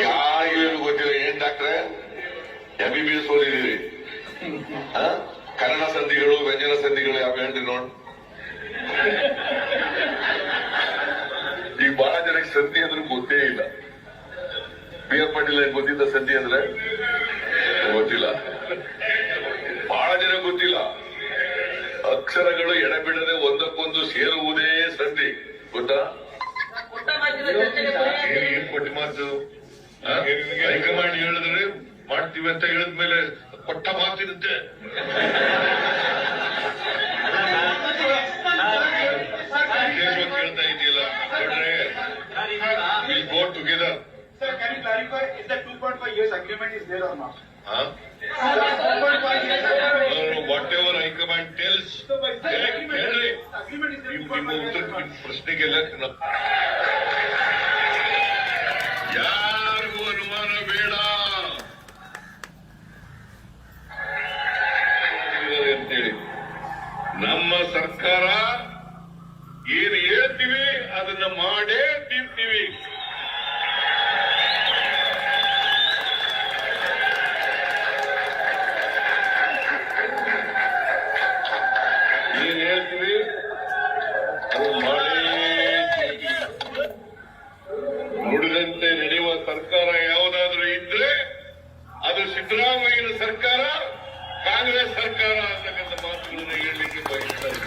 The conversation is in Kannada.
ಯಾರಿಗೂ ಗೊತ್ತಿಲ್ಲ. ಏನ್ ಡಾಕ್ಟ್ರೆ MBBS ಓದಿದಿರಿ? ಕನ್ನಡ ಸಂಧಿಗಳು, ವ್ಯಂಜನ ಸಂಧಿಗಳು ಯಾವ ಹೇಳ್ರಿ ನೋಡ್. ಈಗ ಬಹಳ ಜನಕ್ಕೆ ಸಂಧಿ ಅಂದ್ರೆ ಗೊತ್ತೇ ಇಲ್ಲ. BR ಪಾಟೀಲ್ ಗೊತ್ತಿದ್ದ ಸಂಧಿ ಅಂದ್ರೆ ಗೊತ್ತಿಲ್ಲ, ಬಹಳ ಜನ ಗೊತ್ತಿಲ್ಲ. ಅಕ್ಷರಗಳು ಎಡಬಿಡದೆ ಒಂದಕ್ಕೊಂದು ಸೇರುವುದೇ ಸಂಧಿ. ಗೊತ್ತಾ? ಏನ್ ಕೊಟ್ಟ ಮಾತು? ಹೈಕಮಾಂಡ್ ಹೇಳಿದ್ರೆ ಮಾಡ್ತೀವಿ ಅಂತ ಹೇಳಿದ್ಮೇಲೆ ಕೊಟ್ಟ ಮಾತಿರುತ್ತೆ. ಕೇಳ್ತಾ ಇದೆಯಲ್ಲ will go together. Sir, can you clarify if the 2.5 years agreement is there or not? Whatever High Command tells. Agreement is there. ನಿಮ್ಮ ಪ್ರಶ್ನೆಗೆಲ್ಲ ಯಾರಿಗೂ ಅನುಮಾನ ಬೇಡ ಅಂತೇಳಿ ನಮ್ಮ ಸರ್ಕಾರ ಏನು ಹೇಳ್ತೀವಿ ಅದನ್ನ ಮಾಡೇ ತೀರ್ತೀವಿ. ಏನ್ ಹೇಳ್ತೀವಿ ಅದು ಮಾಡೇ ತೀರ್ತೀವಿ. ನುಡಿದಂತೆ ನಡೆಯುವ ಸರ್ಕಾರ ಯಾವುದಾದ್ರೂ ಇದ್ರೆ ಅದು ಸಿದ್ದರಾಮಯ್ಯನ ಸರ್ಕಾರ, ಕಾಂಗ್ರೆಸ್ ಸರ್ಕಾರ ಅಂತಕ್ಕಂಥ ಮಾತುಗಳನ್ನು ಹೇಳಲಿಕ್ಕೆ ಬಯಸ್ತಾರೆ.